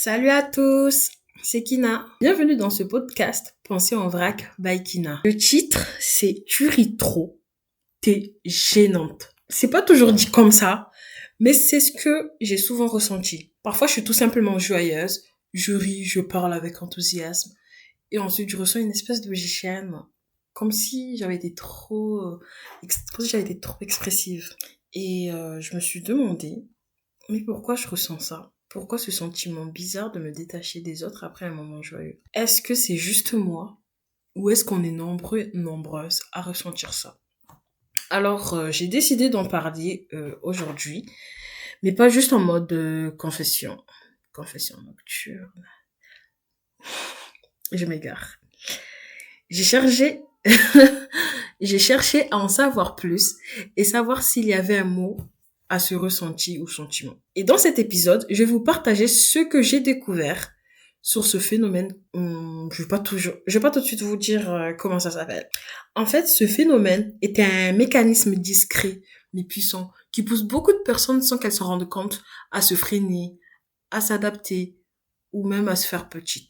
Salut à tous, c'est Kina. Bienvenue dans ce podcast Pensée en vrac by Kina. Le titre, c'est Tu ris trop, t'es gênante. C'est pas toujours dit comme ça, mais c'est ce que j'ai souvent ressenti. Parfois, je suis tout simplement joyeuse, je ris, je parle avec enthousiasme, et ensuite je ressens une espèce de gêne, comme si j'avais été comme si j'avais été trop expressive. Et je me suis demandé, mais pourquoi je ressens ça? Pourquoi ce sentiment bizarre de me détacher des autres après un moment joyeux? Est-ce que c'est juste moi? Ou est-ce qu'on est nombreux, nombreuses à ressentir ça? Alors, j'ai décidé d'en parler aujourd'hui, mais pas juste en mode confession. Confession nocturne. Je m'égare. J'ai cherché... j'ai cherché à en savoir plus et savoir s'il y avait un mot à ce ressenti ou sentiment. Et dans cet épisode, je vais vous partager ce que j'ai découvert sur ce phénomène. Je vais pas tout de suite vous dire comment ça s'appelle. En fait, ce phénomène est un mécanisme discret mais puissant qui pousse beaucoup de personnes sans qu'elles s'en rendent compte à se freiner, à s'adapter ou même à se faire petite,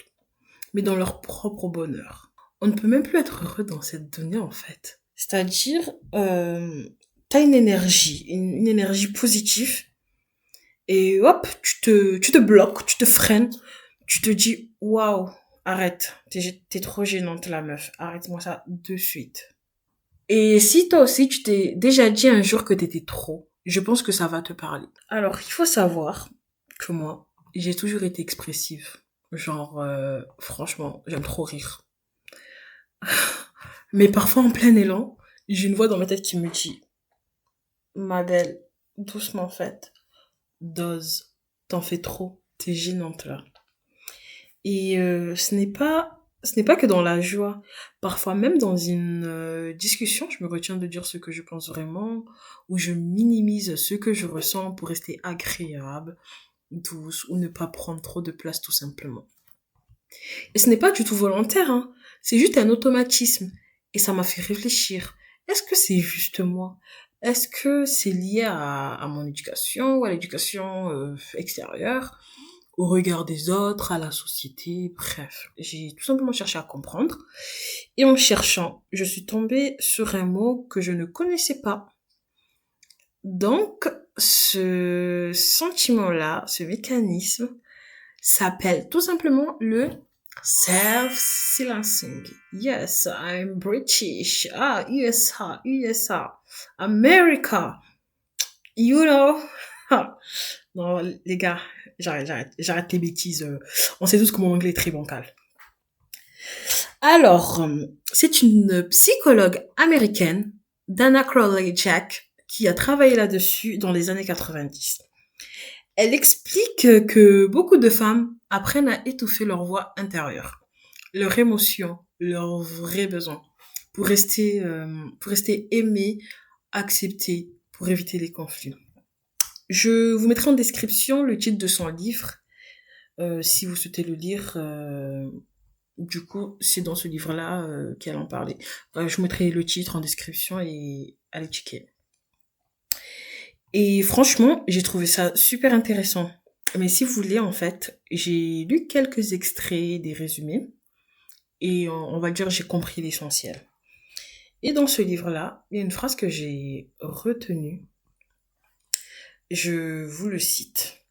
mais dans leur propre bonheur. On ne peut même plus être heureux dans cette donnée en fait. C'est-à-dire, t'as une énergie, une énergie positive, et hop, tu te bloques, tu te freines, tu te dis, waouh, arrête, t'es trop gênante la meuf, arrête-moi ça de suite. Et si toi aussi tu t'es déjà dit un jour que t'étais trop, je pense que ça va te parler. Alors, il faut savoir que moi, j'ai toujours été expressive. Genre, franchement, j'aime trop rire. Mais parfois en plein élan, j'ai une voix dans ma tête qui me dit, ma belle, doucement faite, dose, t'en fais trop, t'es gênante là. Et ce n'est pas que dans la joie. Parfois même dans une discussion, je me retiens de dire ce que je pense vraiment, ou je minimise ce que je ressens pour rester agréable, douce, ou ne pas prendre trop de place tout simplement. Et ce n'est pas du tout volontaire, hein. C'est juste un automatisme. Et ça m'a fait réfléchir. Est-ce que c'est juste moi? Est-ce que c'est lié à mon éducation ou à l'éducation extérieure, au regard des autres, à la société, bref. J'ai tout simplement cherché à comprendre. Et en cherchant, je suis tombée sur un mot que je ne connaissais pas. Donc, ce sentiment-là, ce mécanisme, s'appelle tout simplement le self-silencing. Yes, I'm British. Ah, USA, USA, America. You know. Non, les gars, j'arrête les bêtises. On sait tous que mon anglais est très bancal. Alors, c'est une psychologue américaine, Dana Crowley-Jack, qui a travaillé là-dessus dans les années 90. Elle explique que beaucoup de femmes apprennent à étouffer leur voix intérieure, leurs émotions, leurs vrais besoins, pour rester aimées, acceptées, pour éviter les conflits. Je vous mettrai en description le titre de son livre, si vous souhaitez le lire. Du coup, c'est dans ce livre-là qu'elle en parlait. Je vous mettrai le titre en description et allez checker. Et franchement, j'ai trouvé ça super intéressant. Mais si vous voulez, en fait, j'ai lu quelques extraits des résumés et on va dire j'ai compris l'essentiel. Et dans ce livre-là, il y a une phrase que j'ai retenue. Je vous le cite.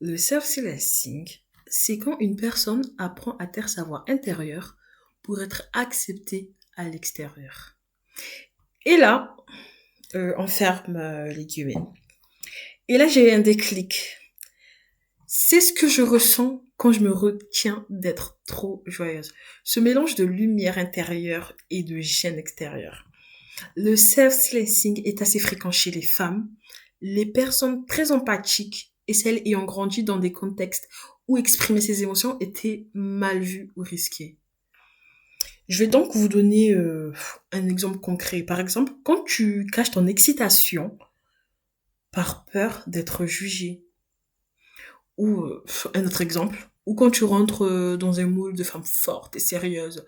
Le self-silencing, c'est quand une personne apprend à taire sa voix intérieure pour être acceptée à l'extérieur. Et là, on ferme les guillemets. Et là, j'ai eu un déclic. C'est ce que je ressens quand je me retiens d'être trop joyeuse. Ce mélange de lumière intérieure et de gêne extérieure. Le self-silencing est assez fréquent chez les femmes, les personnes très empathiques et celles ayant grandi dans des contextes où exprimer ses émotions était mal vu ou risqué. Je vais donc vous donner un exemple concret. Par exemple, quand tu caches ton excitation par peur d'être jugé. Ou un autre exemple, ou quand tu rentres dans un moule de femme forte et sérieuse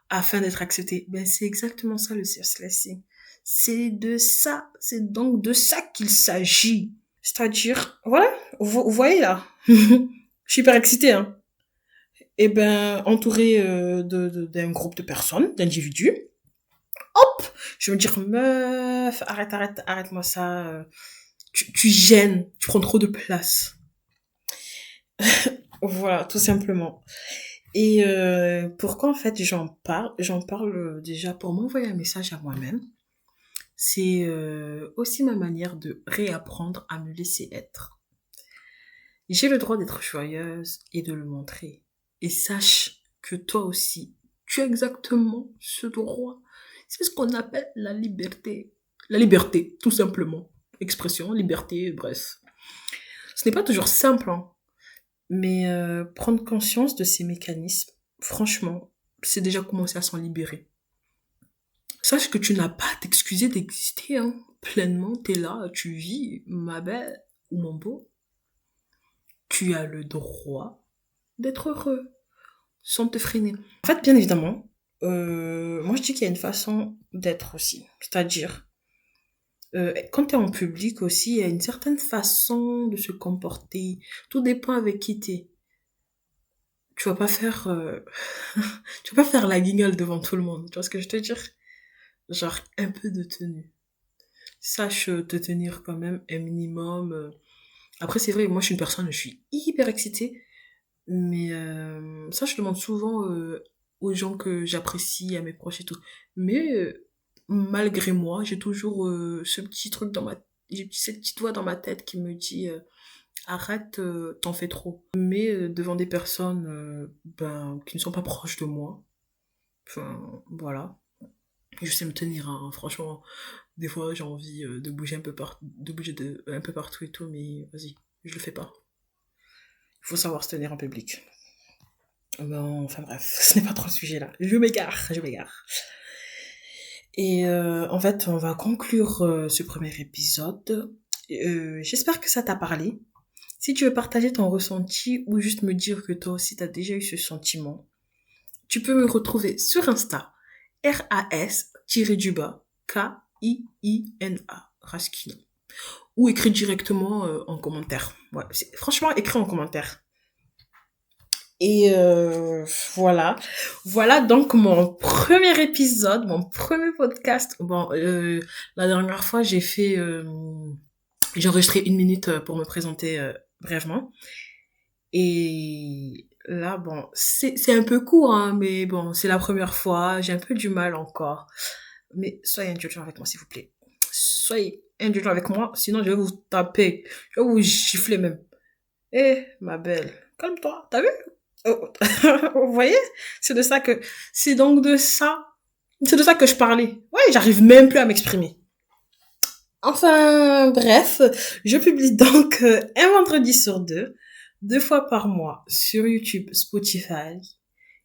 afin d'être acceptée, ben c'est exactement ça le self-silencing. C'est donc de ça qu'il s'agit. C'est-à-dire, voilà, vous voyez là, Je suis hyper excitée, hein. Et ben, entourée d'un groupe de personnes, d'individus. Hop, je vais me dire, meuf, arrête-moi ça. Tu gênes, tu prends trop de place. Voilà, tout simplement. Et pourquoi en fait j'en parle? J'en parle déjà pour m'envoyer un message à moi-même. C'est aussi ma manière de réapprendre à me laisser être. J'ai le droit d'être joyeuse et de le montrer. Et sache que toi aussi, tu as exactement ce droit. C'est ce qu'on appelle la liberté. La liberté, tout simplement. Expression, liberté, bref. Ce n'est pas toujours simple, hein. Mais prendre conscience de ces mécanismes, franchement, c'est déjà commencer à s'en libérer. Sache que tu n'as pas à t'excuser d'exister, hein. Pleinement, t'es là, tu vis, ma belle ou mon beau. Tu as le droit d'être heureux, sans te freiner. En fait, bien évidemment, moi je dis qu'il y a une façon d'être aussi. C'est-à-dire, quand t'es en public aussi, il y a une certaine façon de se comporter. Tout dépend avec qui t'es. Tu vas pas faire, tu vas pas faire la guignole devant tout le monde. Tu vois ce que je te veux dire? Genre, un peu de tenue. Sache te tenir quand même un minimum. Après, c'est vrai, moi je suis une personne, je suis hyper excitée. Mais ça, je demande souvent aux gens que j'apprécie, à mes proches et tout. Mais malgré moi, j'ai toujours ce petit truc dans ma... J'ai cette petite voix dans ma tête qui me dit arrête, t'en fais trop. Mais devant des personnes ben, qui ne sont pas proches de moi, enfin, voilà. Je sais me tenir, hein. Franchement, des fois j'ai envie de bouger un peu partout et tout, mais vas-y, je le fais pas. Il faut savoir se tenir en public. Bon, enfin bref, ce n'est pas trop le sujet là. Je m'égare. Et en fait, on va conclure ce premier épisode. J'espère que ça t'a parlé. Si tu veux partager ton ressenti ou juste me dire que toi aussi t'as déjà eu ce sentiment, tu peux me retrouver sur Insta, ras-du-bas, K-I-I-N-A, Raskina. Ou écris directement en commentaire. Ouais, franchement, écris en commentaire. Et voilà. Voilà donc mon premier épisode, mon premier podcast. Bon, la dernière fois, j'ai enregistré 1 minute pour me présenter brièvement. Et là, bon, c'est un peu court, hein, mais bon, c'est la première fois. J'ai un peu du mal encore. Mais soyez indulgents avec moi, s'il vous plaît. Soyez indulgents avec moi, sinon je vais vous taper. Je vais vous gifler même. Eh, ma belle, calme-toi, t'as vu? Oh, vous voyez? C'est de ça que, c'est donc de ça, c'est de ça que je parlais. Ouais, j'arrive même plus à m'exprimer. Enfin, bref, je publie donc un vendredi sur deux fois par mois sur YouTube, Spotify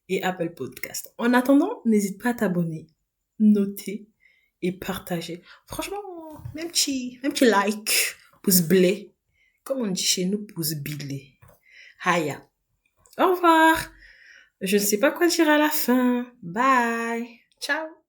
et Apple Podcast. En attendant, n'hésite pas à t'abonner, noter et partager. Franchement, même petit like, pouce blé, comme on dit chez nous, pouce bilé. Haya. Au revoir. Je ne sais pas quoi dire à la fin. Bye. Ciao.